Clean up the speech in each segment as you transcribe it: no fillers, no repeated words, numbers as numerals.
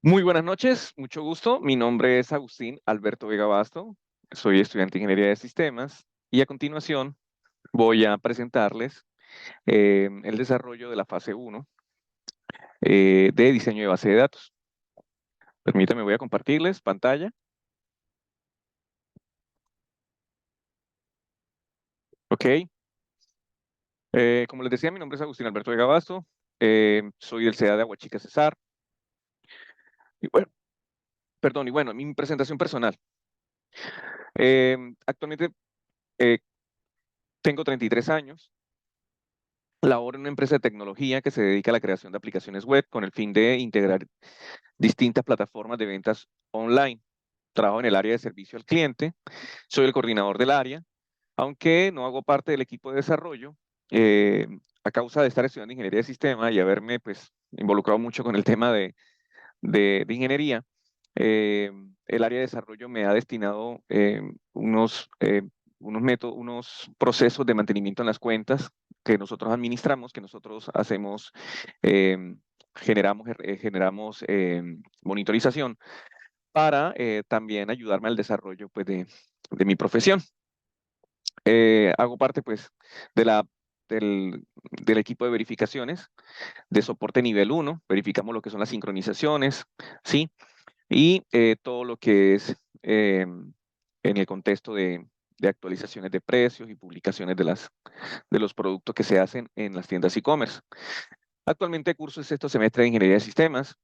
Muy buenas noches, mucho gusto. Mi nombre es Agustín Alberto Vega Basto. Soy estudiante de Ingeniería de Sistemas y a continuación voy a presentarles el desarrollo de la fase 1 de diseño de base de datos. Permítanme, voy a compartirles pantalla. Ok. Como les decía, mi nombre es Agustín Alberto Vega Basto. Soy del CEA de Aguachica Cesar. Y bueno, perdón, y bueno, mi presentación personal. Actualmente eh, tengo 33 años. Laboro en una empresa de tecnología que se dedica a la creación de aplicaciones web con el fin de integrar distintas plataformas de ventas online. Trabajo en el área de servicio al cliente, soy el coordinador del área, aunque no hago parte del equipo de desarrollo, eh, a causa de estar estudiando ingeniería de sistemas y haberme pues involucrado mucho con el tema de ingeniería. eh, el área de desarrollo me ha destinado unos métodos, unos procesos de mantenimiento en las cuentas que nosotros administramos, que nosotros hacemos, eh, generamos monitorización para también ayudarme al desarrollo pues, de mi profesión. Hago parte pues de del equipo de verificaciones de soporte nivel 1. Verificamos lo que son las sincronizaciones, ¿sí? Y todo lo que es en el contexto de actualizaciones de precios y publicaciones de los productos que se hacen en las tiendas e-commerce. Actualmente curso el sexto semestre de Ingeniería de Sistemas.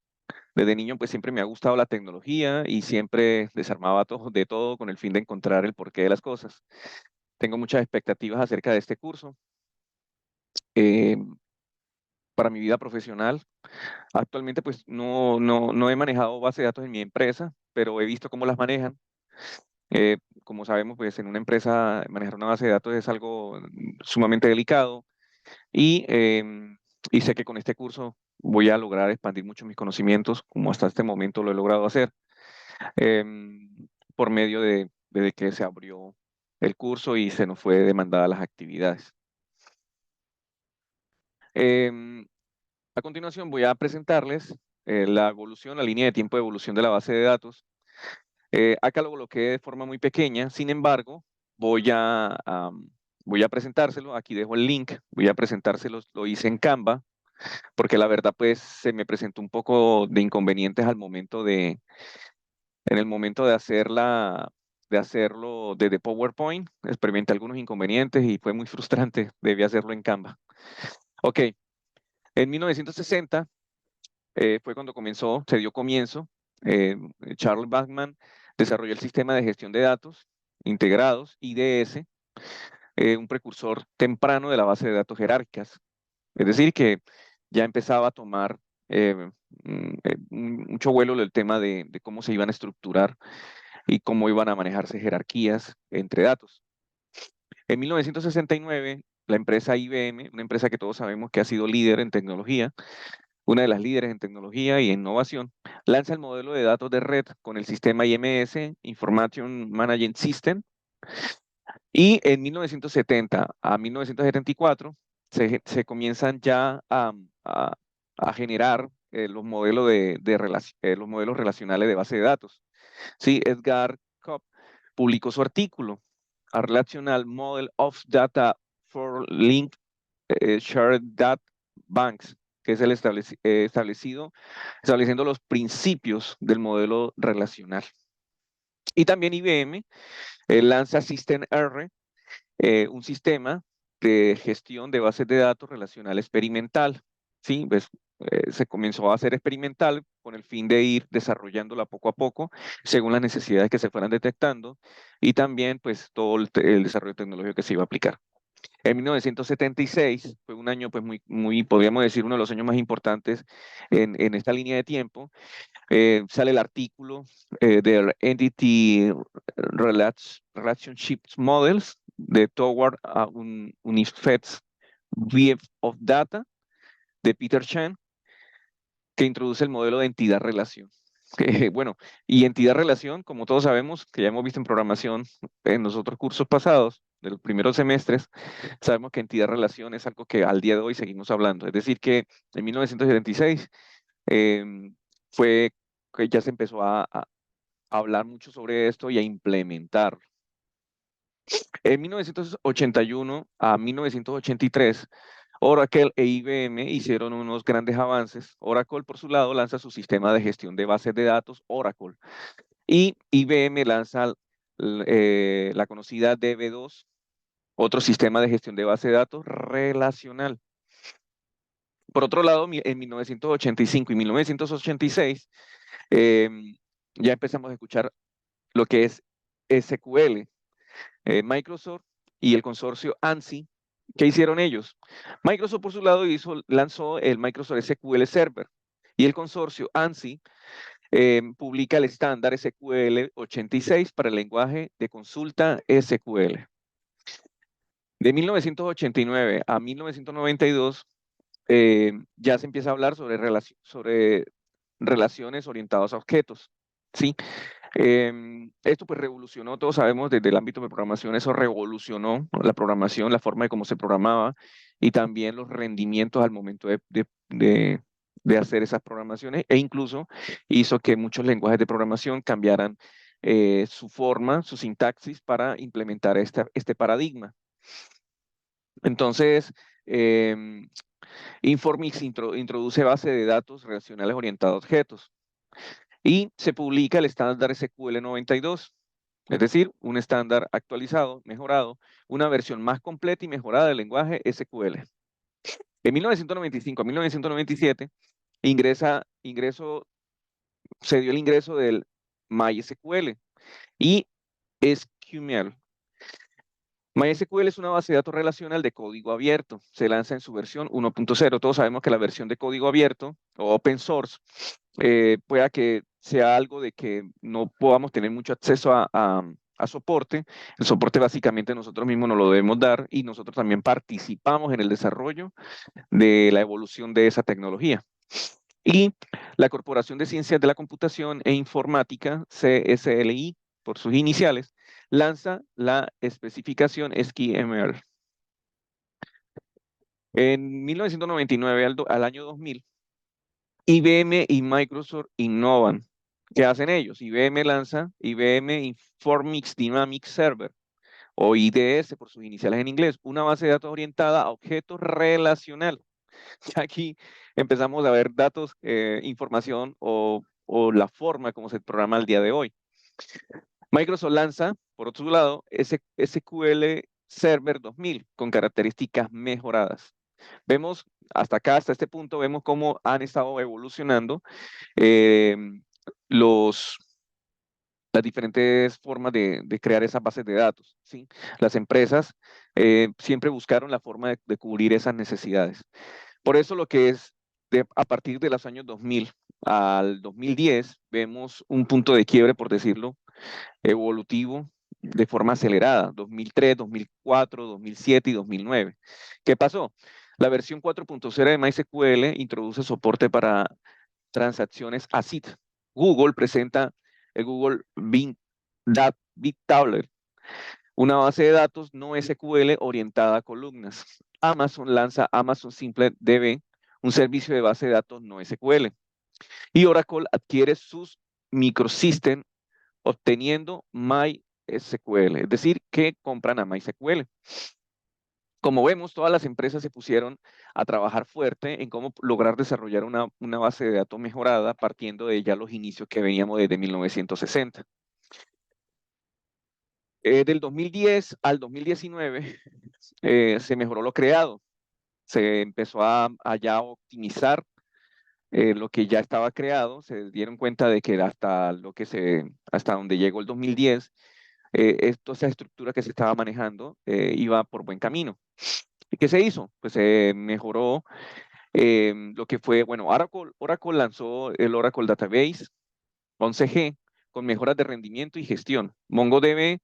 Desde niño pues siempre me ha gustado la tecnología y siempre desarmaba todo, de todo con el fin de encontrar el porqué de las cosas. Tengo muchas expectativas acerca de este curso. Eh, para mi vida profesional, actualmente pues no he manejado base de datos en mi empresa, pero he visto cómo las manejan. Como sabemos, pues en una empresa manejar una base de datos es algo sumamente delicado y sé que con este curso voy a lograr expandir mucho mis conocimientos, como hasta este momento lo he logrado hacer, em, por medio de que se abrió el curso y se nos fue demandada las actividades. Em, a continuación voy a presentarles la evolución, la línea de tiempo de evolución de la base de datos. Acá lo coloqué de forma muy pequeña, sin embargo, voy a presentárselo. Aquí dejo el link, voy a presentárselo, lo hice en Canva, porque la verdad pues se me presentó un poco de inconvenientes en el momento de de hacerlo desde PowerPoint. Experimenté algunos inconvenientes y fue muy frustrante, debí hacerlo en Canva. Ok, en 1960 fue cuando se dio comienzo. eh, Charles Backman desarrolló el sistema de gestión de datos integrados, IDS, un precursor temprano de la base de datos jerárquicas. Es decir, que ya empezaba a tomar eh, mucho vuelo el tema de cómo se iban a estructurar y cómo iban a manejarse jerarquías entre datos. En 1969, la empresa IBM, una empresa que todos sabemos que ha sido líder en tecnología, una de las líderes en tecnología y innovación, lanza el modelo de datos de red con el sistema IMS, Information Management System, y en 1970 a 1974 se comienzan ya a generar los modelos relacionales de base de datos. Sí, Edgar Kopp publicó su artículo, A Relational Model of Data for Linked Shared Data Banks, que es estableciendo los principios del modelo relacional. Y también IBM lanza System R, un sistema de gestión de bases de datos relacional experimental. Sí, pues, se comenzó a hacer experimental con el fin de ir desarrollándola poco a poco, según las necesidades que se fueran detectando, y también pues todo el desarrollo tecnológico que se iba a aplicar. En 1976 fue un año, pues, podríamos decir, uno de los años más importantes en esta línea de tiempo. Sale el artículo del Entity Relationship Models de Toward un Unified Web of Data de Peter Chan, que introduce el modelo de entidad-relación. Bueno, y entidad-relación, como todos sabemos, que ya hemos visto en programación en los otros cursos pasados, de los primeros semestres, sabemos que entidad-relación es algo que al día de hoy seguimos hablando. Es decir, que en 1976 eh, fue que ya se empezó a hablar mucho sobre esto y a implementar. En 1981 a 1983, Oracle e IBM hicieron unos grandes avances. Oracle, por su lado, lanza su sistema de gestión de bases de datos, Oracle, y IBM lanza la conocida DB2, otro sistema de gestión de base de datos relacional. Por otro lado, en 1985 y 1986, ya empezamos a escuchar lo que es SQL. Microsoft y el consorcio ANSI. ¿Qué hicieron ellos? Microsoft, por su lado, lanzó el Microsoft SQL Server y el consorcio ANSI publica el estándar SQL 86 para el lenguaje de consulta SQL. De 1989 a 1992 ya se empieza a hablar sobre relaciones orientadas a objetos. ¿Sí? Esto pues revolucionó, todos sabemos desde el ámbito de programación, eso revolucionó la programación, la forma de cómo se programaba y también los rendimientos al momento de hacer esas programaciones e incluso hizo que muchos lenguajes de programación cambiaran su forma, su sintaxis para implementar este paradigma. Entonces, Informix introduce base de datos relacionales orientados a objetos y se publica el estándar SQL 92, es decir, un estándar actualizado, mejorado, una versión más completa y mejorada del lenguaje SQL. En 1995 a 1997 se dio el ingreso del MySQL y SQL. MySQL es una base de datos relacional de código abierto. Se lanza en su versión 1.0. Todos sabemos que la versión de código abierto o open source pueda que sea algo de que no podamos tener mucho acceso a soporte. El soporte básicamente nosotros mismos nos lo debemos dar y nosotros también participamos en el desarrollo de la evolución de esa tecnología. Y la Corporación de Ciencias de la Computación e Informática, CSLI, por sus iniciales, lanza la especificación SKML. En 1999 al año 2000, IBM y Microsoft innovan. ¿Qué hacen ellos? IBM lanza IBM Informix Dynamics Server, o IDS por sus iniciales en inglés, una base de datos orientada a objetos relacional. Ya aquí empezamos a ver datos, información o la forma como se programa el día de hoy. Microsoft lanza, por otro lado, SQL Server 2000 con características mejoradas. Vemos hasta acá, hasta este punto, vemos cómo han estado evolucionando eh, las diferentes formas de crear esas bases de datos. ¿Sí? Las empresas siempre buscaron la forma de cubrir esas necesidades. Por eso lo que es a partir de los años 2000 al 2010, vemos un punto de quiebre, por decirlo, evolutivo de forma acelerada, 2003, 2004, 2007 y 2009. ¿Qué pasó? La versión 4.0 de MySQL introduce soporte para transacciones ACID. Google presenta el Google Big Tabular, una base de datos no SQL orientada a columnas. Amazon lanza Amazon Simple DB, un servicio de base de datos no SQL. Y Oracle adquiere sus microsystems obteniendo MySQL, es decir, que compran a MySQL. Como vemos, todas las empresas se pusieron a trabajar fuerte en cómo lograr desarrollar una base de datos mejorada partiendo de ya los inicios que veníamos desde 1960. Del 2010 al 2019 se mejoró lo creado, se empezó a ya optimizar lo que ya estaba creado, se dieron cuenta de que hasta donde llegó el 2010, esa estructura que se estaba manejando iba por buen camino. ¿Y qué se hizo? Pues se mejoró lo que fue, bueno, Oracle lanzó el Oracle Database 11G con mejoras de rendimiento y gestión. MongoDB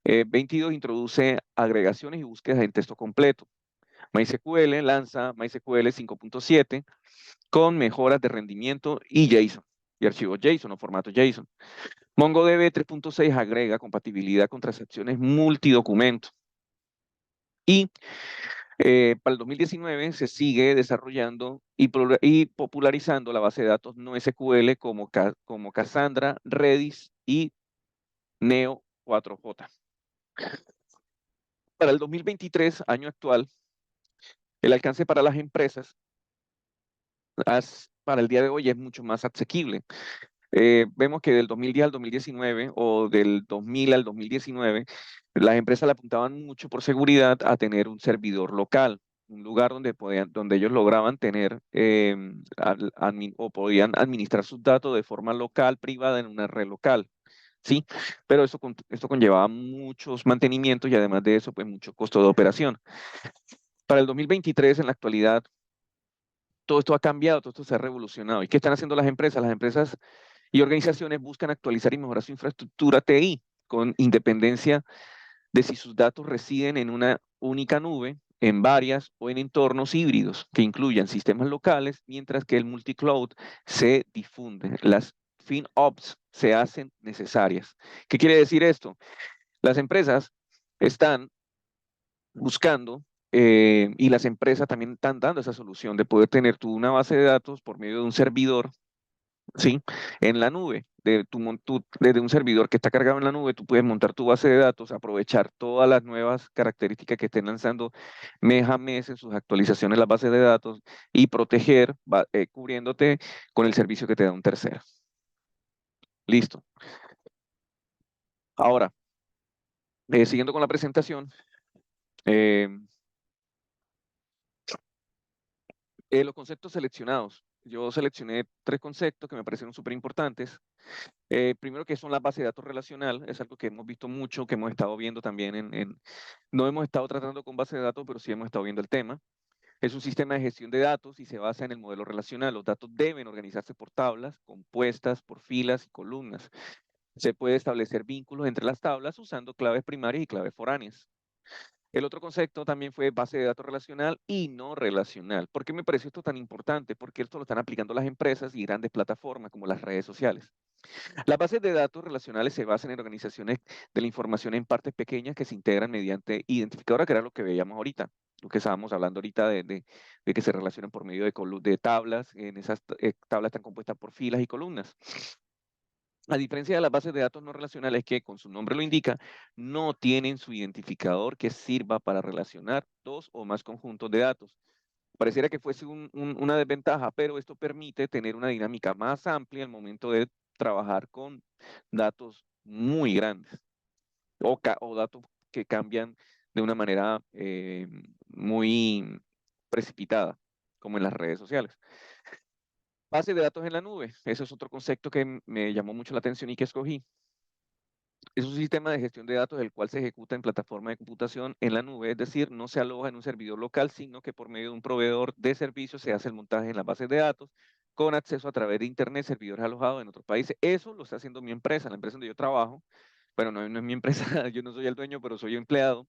22 introduce agregaciones y búsquedas en texto completo. MySQL lanza MySQL 5.7 con mejoras de rendimiento y JSON, y archivos JSON o formato JSON. MongoDB 3.6 agrega compatibilidad con transacciones multidocumento. Y Para el 2019 se sigue desarrollando y popularizando la base de datos no SQL como Cassandra, Redis y Neo 4J. Para el 2023, año actual, el alcance para las empresas para el día de hoy es mucho más asequible. Vemos que del 2010 al 2019 o del 2000 al 2019, las empresas le apuntaban mucho por seguridad a tener un servidor local, un lugar donde ellos lograban tener o podían administrar sus datos de forma local, privada, en una red local. Sí, pero esto conllevaba muchos mantenimientos y además de eso, pues mucho costo de operación. Para el 2023, en la actualidad, todo esto ha cambiado, todo esto se ha revolucionado. ¿Y qué están haciendo las empresas? Las empresas y organizaciones buscan actualizar y mejorar su infraestructura TI con independencia de si sus datos residen en una única nube, en varias o en entornos híbridos que incluyan sistemas locales, mientras que el multicloud se difunde. Las FinOps se hacen necesarias. ¿Qué quiere decir esto? Las empresas están buscando y las empresas también están dando esa solución de poder tener tú una base de datos por medio de un servidor, ¿sí? En la nube, desde un servidor que está cargado en la nube, tú puedes montar tu base de datos, aprovechar todas las nuevas características que estén lanzando mes a mes en sus actualizaciones las bases de datos y proteger, cubriéndote con el servicio que te da un tercero. Listo. Ahora, siguiendo con la presentación, eh, los conceptos seleccionados. Yo seleccioné 3 conceptos que me parecieron súper importantes. Primero que son las bases de datos relacional, es algo que hemos visto mucho, que hemos estado viendo también no hemos estado tratando con bases de datos, pero sí hemos estado viendo el tema. Es un sistema de gestión de datos y se basa en el modelo relacional. Los datos deben organizarse por tablas, compuestas por filas y columnas. Se puede establecer vínculos entre las tablas usando claves primarias y claves foráneas. El otro concepto también fue base de datos relacional y no relacional. ¿Por qué me pareció esto tan importante? Porque esto lo están aplicando las empresas y grandes plataformas como las redes sociales. Las bases de datos relacionales se basan en organizaciones de la información en partes pequeñas que se integran mediante identificadora, que era lo que veíamos ahorita, lo que estábamos hablando ahorita de que se relacionan por medio de tablas. En esas tablas están compuestas por filas y columnas. A diferencia de las bases de datos no relacionales que, con su nombre lo indica, no tienen su identificador que sirva para relacionar dos o más conjuntos de datos. Pareciera que fuese una desventaja, pero esto permite tener una dinámica más amplia al momento de trabajar con datos muy grandes o datos que cambian de una manera muy precipitada, como en las redes sociales. Base de datos en la nube, ese es otro concepto que me llamó mucho la atención y que escogí. Es un sistema de gestión de datos el cual se ejecuta en plataforma de computación en la nube, es decir, no se aloja en un servidor local, sino que por medio de un proveedor de servicios se hace el montaje en las bases de datos con acceso a través de Internet, servidores alojados en otros países. Eso lo está haciendo mi empresa, la empresa donde yo trabajo. Bueno, no es mi empresa, yo no soy el dueño, pero soy empleado.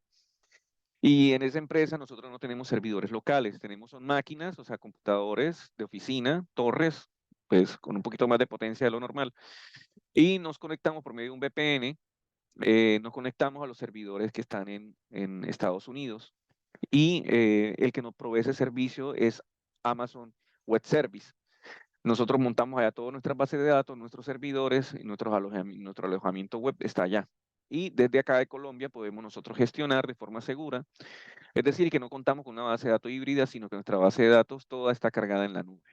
Y en esa empresa nosotros no tenemos servidores locales, tenemos son máquinas, o sea, computadores de oficina, torres, pues con un poquito más de potencia de lo normal. Y nos conectamos por medio de un VPN, nos conectamos a los servidores que están en Estados Unidos y el que nos provee ese servicio es Amazon Web Service. Nosotros montamos allá todas nuestras bases de datos, nuestros servidores y nuestro alojamiento web está allá. Y desde acá de Colombia podemos nosotros gestionar de forma segura, es decir, que no contamos con una base de datos híbrida, sino que nuestra base de datos toda está cargada en la nube.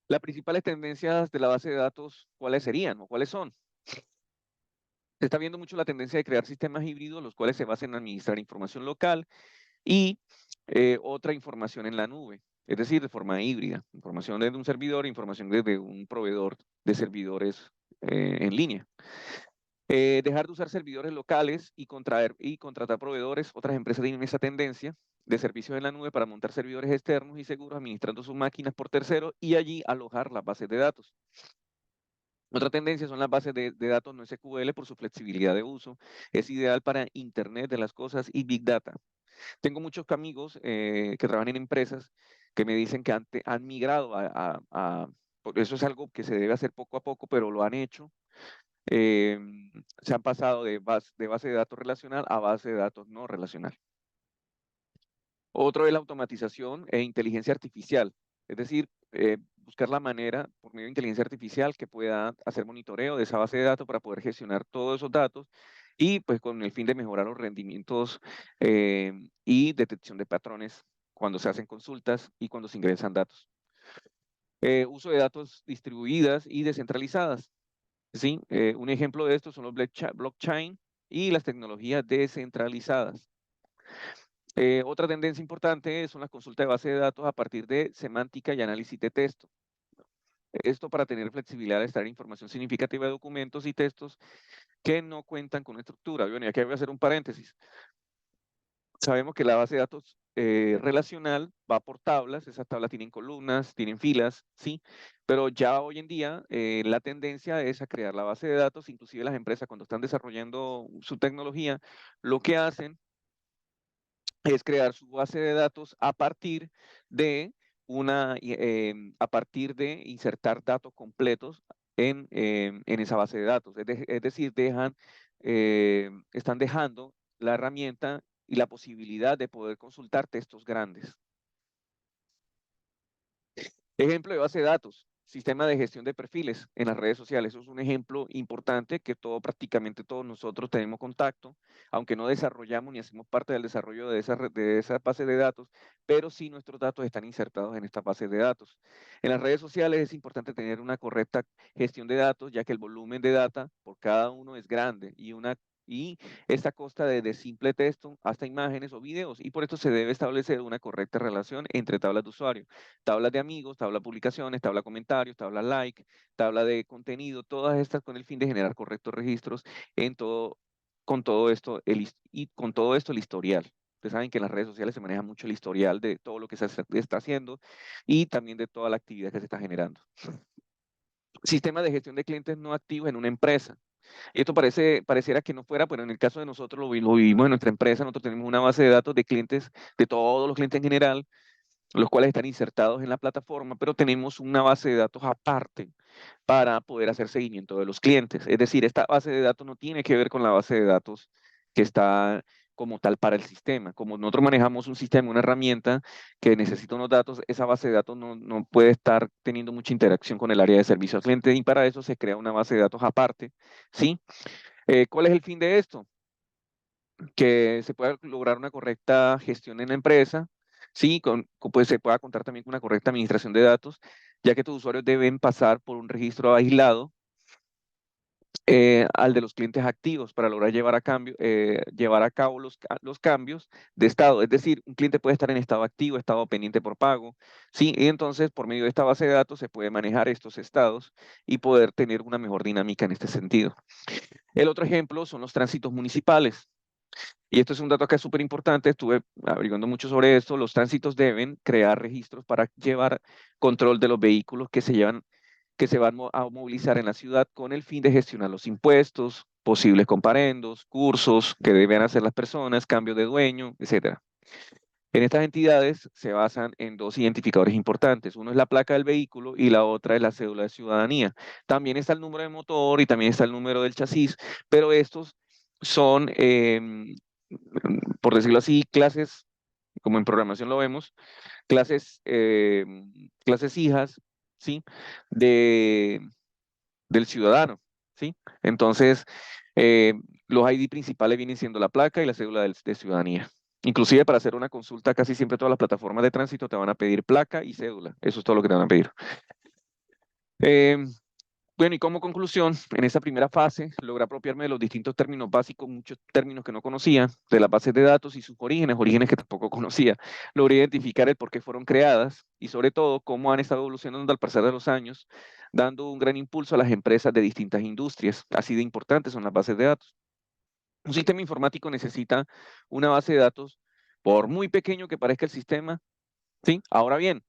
Las principales tendencias de la base de datos, ¿cuáles serían o cuáles son? Se está viendo mucho la tendencia de crear sistemas híbridos, los cuales se basan en administrar información local y otra información en la nube, es decir, de forma híbrida. Información desde un servidor, información desde un proveedor de servidores en línea. Dejar de usar servidores locales y contratar proveedores. Otras empresas tienen esa tendencia de servicios en la nube para montar servidores externos y seguros administrando sus máquinas por terceros y allí alojar las bases de datos. Otra tendencia son las bases de datos no SQL por su flexibilidad de uso. Es ideal para Internet de las cosas y Big Data. Tengo muchos amigos que trabajan en empresas que me dicen que han migrado eso es algo que se debe hacer poco a poco, pero lo han hecho. Se han pasado de base de datos relacional a base de datos no relacional. Otro es la automatización e inteligencia artificial, es decir, buscar la manera por medio de inteligencia artificial que pueda hacer monitoreo de esa base de datos para poder gestionar todos esos datos y pues con el fin de mejorar los rendimientos y detección de patrones cuando se hacen consultas y cuando se ingresan datos. Uso de datos distribuidas y descentralizadas. ¿Sí? Un ejemplo de esto son los blockchain y las tecnologías descentralizadas. Otra tendencia importante son las consultas de base de datos a partir de semántica y análisis de texto. Esto para tener flexibilidad de extraer información significativa de documentos y textos que no cuentan con estructura. Bueno, y aquí voy a hacer un paréntesis. Sabemos que la base de datos relacional va por tablas, esas tablas tienen columnas, tienen filas, ¿sí? Pero ya hoy en día la tendencia es a crear la base de datos, inclusive las empresas cuando están desarrollando su tecnología, lo que hacen es crear su base de datos a partir de a partir de insertar datos completos en esa base de datos. Es decir, están dejando la herramienta y la posibilidad de poder consultar textos grandes. Ejemplo de base de datos, sistema de gestión de perfiles en las redes sociales. Eso es un ejemplo importante que prácticamente todos nosotros tenemos contacto, aunque no desarrollamos ni hacemos parte del desarrollo de esa base de datos, pero sí nuestros datos están insertados en esta base de datos. En las redes sociales es importante tener una correcta gestión de datos, ya que el volumen de data por cada uno es grande y esta consta de simple texto hasta imágenes o videos, y por esto se debe establecer una correcta relación entre tablas de usuario, tablas de amigos, tabla de publicaciones, tabla de comentarios, tabla like, tabla de contenido, todas estas con el fin de generar correctos registros en todo, con todo esto, y con todo esto el historial. Ustedes saben que en las redes sociales se maneja mucho el historial de todo lo que se está haciendo y también de toda la actividad que se está generando. Sistema de gestión de clientes no activos en una empresa. Y esto pareciera que no fuera, pero en el caso de nosotros lo vivimos en nuestra empresa. Nosotros tenemos una base de datos de clientes, de todos los clientes en general, los cuales están insertados en la plataforma, pero tenemos una base de datos aparte para poder hacer seguimiento de los clientes. Es decir, esta base de datos no tiene que ver con la base de datos que está como tal para el sistema. Como nosotros manejamos un sistema, una herramienta que necesita unos datos, esa base de datos no puede estar teniendo mucha interacción con el área de servicio al cliente y para eso se crea una base de datos aparte, ¿sí? ¿Cuál es el fin de esto? Que se pueda lograr una correcta gestión en la empresa, sí, pues se pueda contar también con una correcta administración de datos, ya que tus usuarios deben pasar por un registro aislado al de los clientes activos para lograr llevar a cabo los cambios de estado. Es decir, un cliente puede estar en estado activo, estado pendiente por pago, sí, y entonces por medio de esta base de datos se puede manejar estos estados y poder tener una mejor dinámica en este sentido. El otro ejemplo son los tránsitos municipales. Y esto es un dato que es súper importante, estuve averiguando mucho sobre esto. Los tránsitos deben crear registros para llevar control de los vehículos que se van a movilizar en la ciudad con el fin de gestionar los impuestos, posibles comparendos, cursos que deben hacer las personas, cambio de dueño, etc. En estas entidades se basan en dos identificadores importantes. Uno es la placa del vehículo y la otra es la cédula de ciudadanía. También está el número de motor y también está el número del chasis, pero estos son, por decirlo así, clases, como en programación lo vemos, clases hijas, ¿sí? De, del ciudadano, ¿sí? Entonces, eh, los ID principales vienen siendo la placa y la cédula de ciudadanía. Inclusive para hacer una consulta, casi siempre todas las plataformas de tránsito te van a pedir placa y cédula. Eso es todo lo que te van a pedir. Eh, bueno, y como conclusión, en esta primera fase, logré apropiarme de los distintos términos básicos, muchos términos que no conocía, de las bases de datos y sus orígenes que tampoco conocía. Logré identificar el por qué fueron creadas y sobre todo cómo han estado evolucionando al pasar de los años, dando un gran impulso a las empresas de distintas industrias. Así de importantes son las bases de datos. Un sistema informático necesita una base de datos, por muy pequeño que parezca el sistema, ¿sí? Ahora bien,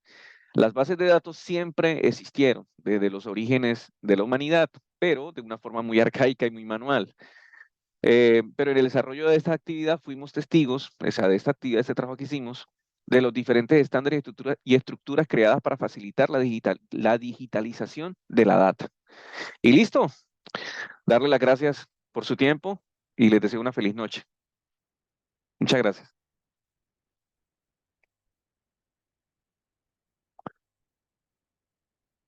las bases de datos siempre existieron desde los orígenes de la humanidad, pero de una forma muy arcaica y muy manual. Pero en el desarrollo de esta actividad fuimos testigos, o sea, de esta actividad, de este trabajo que hicimos, de los diferentes estándares y estructuras creadas para facilitar la digitalización de la data. Y listo, darle las gracias por su tiempo y les deseo una feliz noche. Muchas gracias.